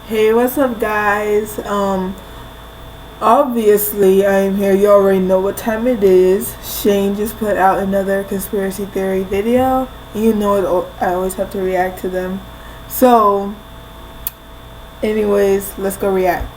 Hey, what's up, guys? Obviously, I am here. You already know what time it is. Shane just put out another conspiracy theory video. You know I always have to react to them. So, anyways, let's go react.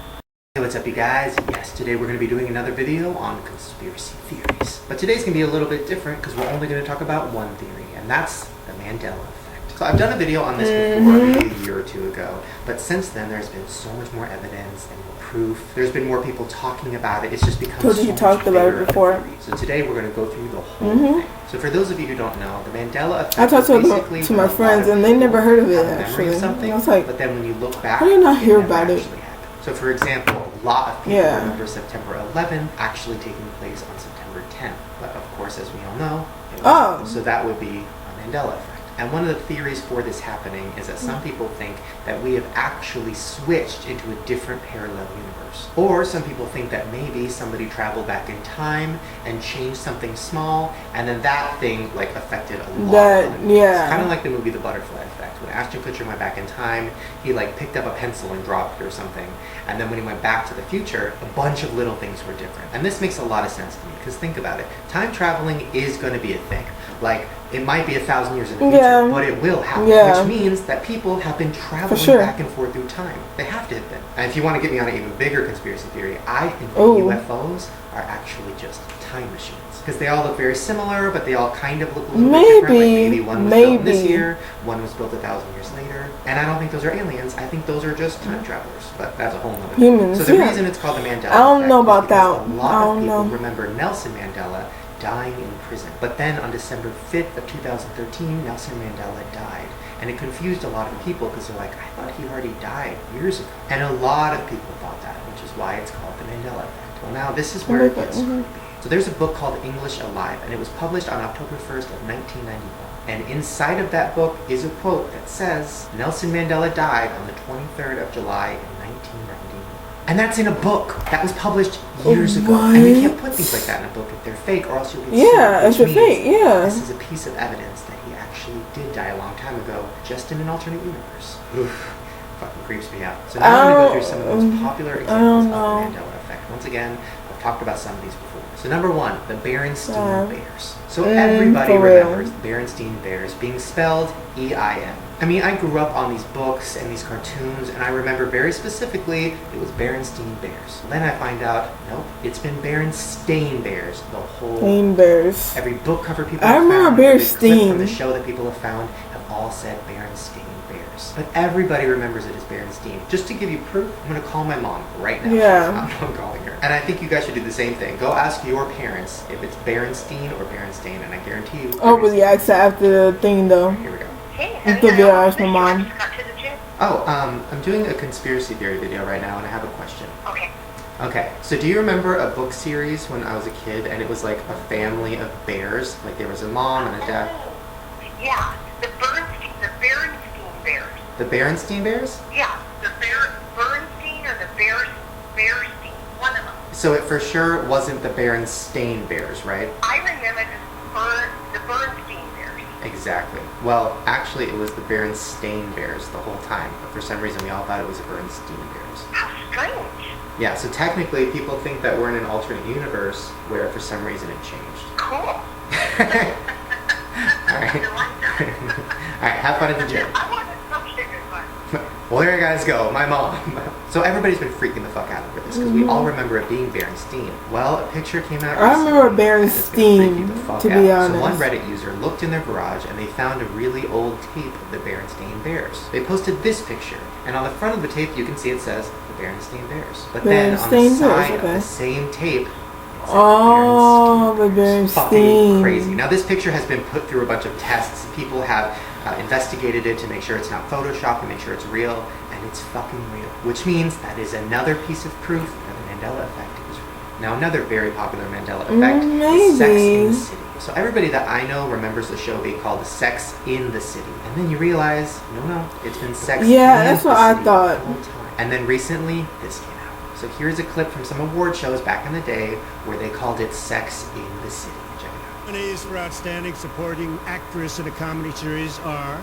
Hey, what's up, you guys? Yes, today we're going to be doing another video on conspiracy theories. But today's going to be a little bit different because we're only going to talk about one theory, and that's the Mandela effect. So I've done a video on this before, maybe a year or two ago, but since then there's been so much more evidence and more proof. There's been more people talking about it. It's just become so you much talked about it before. So today we're going to go through the whole thing. So for those of you who don't know, the Mandela effect I talked to my friends, and they never heard of it, actually. Something, I was like, but then when you look back, how did I not hear about it? So for example, a lot of people remember September 11th actually taking place on September 10th. But of course, as we all know, it wasn't. So that would be a Mandela effect. And one of the theories for this happening is that some people think that we have actually switched into a different parallel universe. Or some people think that maybe somebody traveled back in time and changed something small, and then that thing like affected a lot of people. It's kind of like the movie The Butterfly Effect. When Ashton Kutcher went back in time, he like picked up a pencil and dropped it or something. And then when he went back to the future, a bunch of little things were different. And this makes a lot of sense to me, because think about it. Time traveling is going to be a thing. Like, it might be 1,000 years in the future, but it will happen, which means that people have been traveling back and forth through time. They have to have been. And if you want to get me on an even bigger conspiracy theory, I think that UFOs are actually just time machines. Because they all look very similar, but they all kind of look a little bit different. Like maybe one was built this year, one was built 1,000 years later. And I don't think those are aliens. I think those are just time travelers. But that's a whole nother thing. Humans, so the reason it's called the Mandela effect, I don't know about that. A lot of people remember Nelson Mandela dying in prison. But then on December 5th of 2013, Nelson Mandela died. And it confused a lot of people because they're like, I thought he already died years ago. And a lot of people thought that, which is why it's called the Mandela effect. Well, now this is where it gets creepy. So there's a book called English Alive, and it was published on October 1st of 1991. And inside of that book is a quote that says, Nelson Mandela died on the 23rd of July in 1991. And that's in a book that was published years ago. And you can't put things like that in a book if they're fake, or else you'll get sued. It's fake, This is a piece of evidence that he actually did die a long time ago, just in an alternate universe. Oof, fucking creeps me out. So now I'm going to go through some of the most popular examples of the Mandela effect. Once again, I've talked about some of these before. So number one, the Berenstain Bears. So everybody remembers the Berenstain Bears being spelled E-I-N. I mean, I grew up on these books and these cartoons, and I remember very specifically it was Berenstain Bears. Then I find out, nope, it's been Berenstain Bears the whole time. Every book cover people have found, every clip from the show that people have found, have all said Berenstain Bears. But everybody remembers it as Berenstain. Just to give you proof, I'm going to call my mom right now. I'm calling her. And I think you guys should do the same thing. Go ask your parents if it's Berenstain or Berenstain, and I guarantee you... Oh, but the accent after the thing, though. Here we go. Ask my mom. Oh, I'm doing a conspiracy theory video right now, and I have a question. Okay, so do you remember a book series when I was a kid, and it was like a family of bears? Like there was a mom and a dad? Yeah, the Berenstain Bears. The Berenstain Bears? Yeah, the Bernstein or the Bearstein, one of them. So it for sure wasn't the Berenstain Bears, right? I remember the Bernstein Bears. Exactly. Well, actually it was the Berenstain Bears the whole time, but for some reason we all thought it was the Bernstein Bears. How strange. Yeah, so technically people think that we're in an alternate universe where for some reason it changed. Cool. Alright. Alright, have fun at the gym. I want to fun. Well, there you guys go, my mom. So everybody's been freaking the fuck out over this because we all remember it being Berenstain. Well, a picture came out. I remember Berenstain, to be honest. So one Reddit user looked in their garage and they found a really old tape of the Berenstain Bears. They posted this picture, and on the front of the tape you can see it says the Berenstain Bears. But then on the side of the same tape, the Berenstain. Fucking crazy. Now this picture has been put through a bunch of tests. People have investigated it to make sure it's not photoshopped, to make sure it's real, and it's fucking real. Which means that is another piece of proof that the Mandela effect is real. Now another very popular Mandela effect is Sex in the City. So everybody that I know remembers the show being called Sex in the City. And then you realize, no, it's been Sex in the City. Yeah, that's what I thought. The whole time. And then recently, this came out. So here's a clip from some award shows back in the day where they called it Sex in the City. Check it out. Nominees for Outstanding Supporting Actress in a Comedy Series are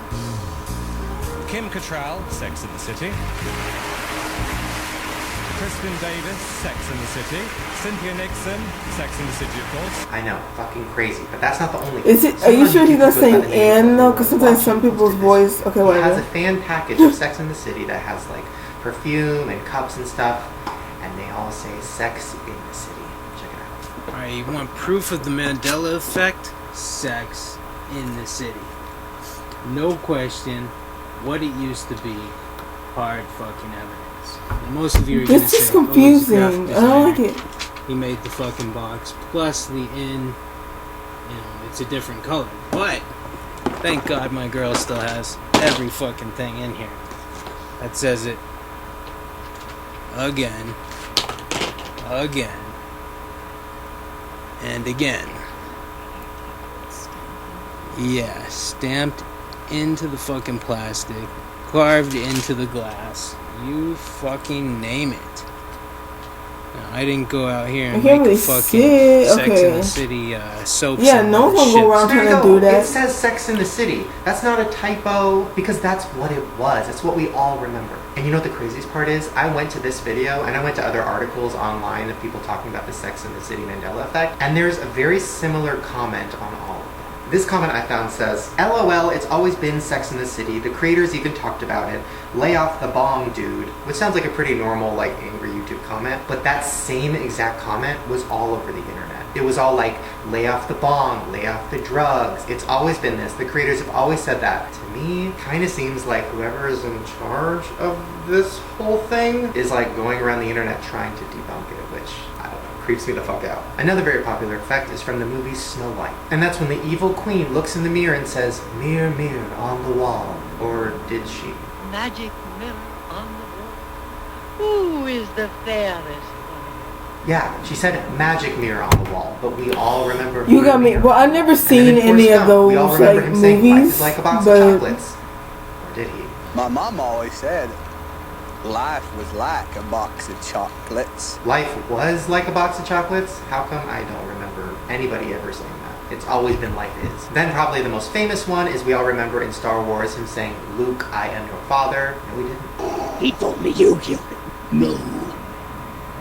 Kim Cattrall, Sex and the City. Crispin Davis, Sex and the City. Cynthia Nixon, Sex and the City, of course. I know, fucking crazy, but that's not the only. Is it? Are you sure he's not saying "and" though? Because sometimes some people's voice. Okay, He whatever. has a fan package of Sex and the City that has like perfume and cups and stuff, and they all say "Sex in the City." Check it out. Alright, you want proof of the Mandela effect? Sex in the City. No question what it used to be. Hard fucking evidence. And most of you are gonna This say, is confusing. oh, it's a graphic I don't like designer. it. He made the fucking box. Plus the in, it's a different color. But thank God my girl still has every fucking thing in here that says it again, and again. Yeah, stamped into the fucking plastic, carved into the glass. You fucking name it. Now, I didn't go out here and I can't make really a fucking see it. Sex in Okay. the City soap. Yeah, no one's gonna go around There you trying to go. do that. It says Sex in the City. That's not a typo because that's what it was. It's what we all remember. And you know what the craziest part is? I went to this video and I went to other articles online of people talking about the Sex in the City Mandela effect. And there's a very similar comment on all of them. This comment I found says, LOL, it's always been Sex in the City. The creators even talked about it. Lay off the bong, dude. Which sounds like a pretty normal, like, angry YouTube comment. But that same exact comment was all over the internet. It was all like, lay off the bong, lay off the drugs. It's always been this. The creators have always said that. To me, kind of seems like whoever is in charge of this whole thing is like going around the internet trying to debunk it, which, I don't know, creeps me the fuck out. Another very popular effect is from the movie Snow White. And that's when the evil queen looks in the mirror and says, mirror, mirror on the wall. Or did she? Magic mirror on the wall. Who is the fairest one? Yeah, she said magic mirror on the wall, but we all remember. You got me. Mirror. Well, I've never And seen then in any Forrest of Gump, we all those remember like him saying, life movies, is like a box of but chocolates. Or did he? My mom always said life was like a box of chocolates. Life was like a box of chocolates? How come I don't remember anybody ever saying that? It's always been life is. Then probably the most famous one is we all remember in Star Wars him saying, Luke, I am your father. No, we didn't. He told me you killed him. No.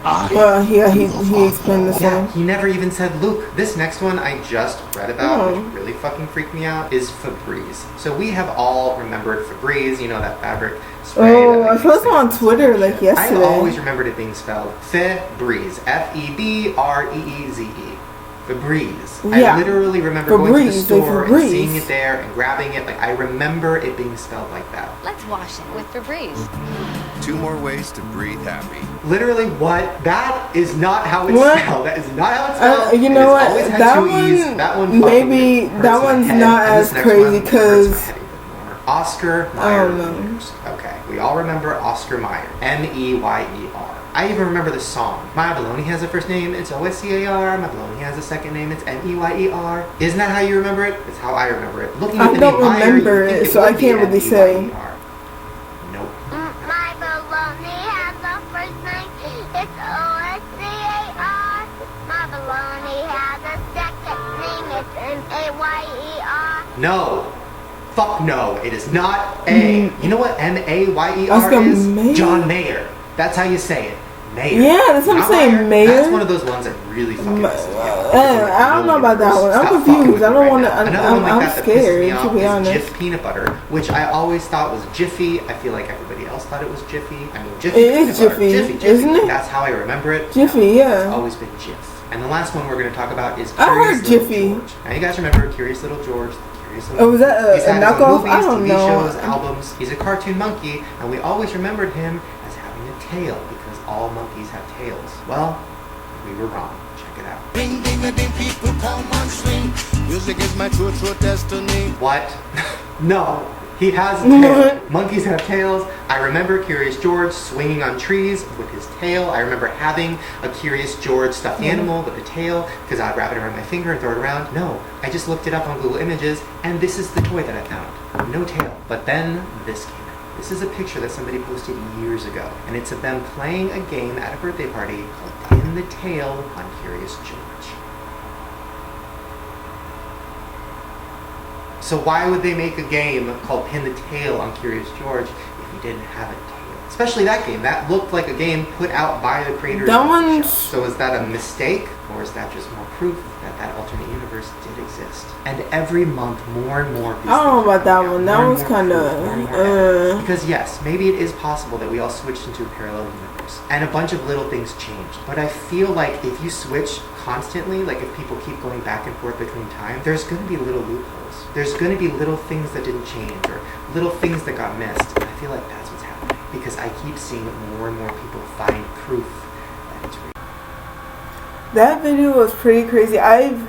well, yeah, he explained this Yeah, one. he never even said Luke. This next one I just read about, Oh. which really fucking freaked me out, is Febreze. So we have all remembered Febreze, you know, that fabric spray. Oh, that, I like, saw this makes on things- Twitter like I've yesterday. always remembered it being spelled Febreze. F-E-B-R-E-E-Z-E. Febreze. Yeah. I literally remember going to the Febreze, like store and Febreze. seeing it there and grabbing it. Like, I remember it being spelled like that. Let's wash it with Febreze. 2 more ways to breathe happy. Literally, what? That is not how it's What? spelled. That is not how it's spelled. You It know has what? always had That 2 E's. one, That one maybe fucking that hurts my one's head. not And this as next crazy one hurts my because head even more. Oscar I Mayer. don't know. Myers. Okay, we all remember Oscar Mayer. M-E-Y-E-R. I even remember the song. My Baloney has a first name, it's O-S-C-A-R. My Baloney has a second name, it's M-E-Y-E-R. Isn't that how you remember it? It's how I remember it. Looking at I the don't name Meyer, remember you think it, so I would be can't really say. M-E-Y-E-R. Nope. My baloney has a first name. It's O-S-C-A-R. My baloney has a second name. It's M-A-Y-E-R. No. Fuck no. It is not A. You know what M-A-Y-E-R Oscar is? Mayer? John Mayer. That's how you say it. Mayer. Yeah, that's what I'm Not saying, Mayer. That's one of those ones that really fucking messes me up. I don't know about that one. I'm Stop confused. fucking with I me don't right wanna- now. I'm- Another one like I'm that that pisses scared, me to off be is honest. Jif peanut butter, which I always thought was Jiffy. I feel like everybody else thought it was Jiffy. I mean, Jiffy It peanut is butter. Jiffy, Jiffy. isn't it? That's how I remember it. Jiffy, It's yeah. always been Jif. And the last one we're going to talk about is I Curious heard Little Jiffy. George. Now you guys remember Curious Little George? Curious Little Oh, was that He's a had his own knockoff? movies, I don't TV know. shows, albums. He's a cartoon monkey, and we always remembered him as having a tail because all monkeys have tails. Well, we were wrong. Check it out. Ding ding a ding, people come on swing. Music is my true destiny. What? No. He has a tail. Monkeys have tails. I remember Curious George swinging on trees with his tail. I remember having a Curious George stuffed animal with a tail because I'd wrap it around my finger and throw it around. No, I just looked it up on Google Images and this is the toy that I found. No tail. But then this came out. This is a picture that somebody posted years ago and it's of them playing a game at a birthday party called Pin the Tail on Curious George. So why would they make a game called Pin the Tail on Curious George if you didn't have a tail? Especially that game. That looked like a game put out by the creators That of the one's- show. So is that a mistake? Or is that just more proof that that alternate universe did exist? And every month, more and more of these I don't know things about that come out. one. That More and one's more kinda, proof, more and more evidence. Because yes, maybe it is possible that we all switched into a parallel universe. And a bunch of little things changed. But I feel like if you switch constantly, like if people keep going back and forth between time, there's going to be little loopholes. There's going to be little things that didn't change or little things that got missed. And I feel like that's what's happening. Because I keep seeing more and more people find proof that it's real. That video was pretty crazy. I've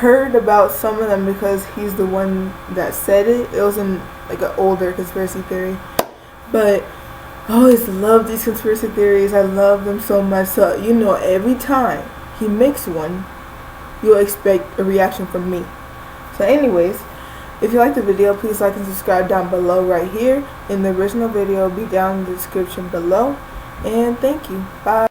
heard about some of them because he's the one that said it. It was in like an older conspiracy theory. But I always love these conspiracy theories. I love them so much. So, you know, every time he makes one, you'll expect a reaction from me. So anyways, if you like the video, please like and subscribe down below right here. And the original video will be down in the description below. And thank you. Bye.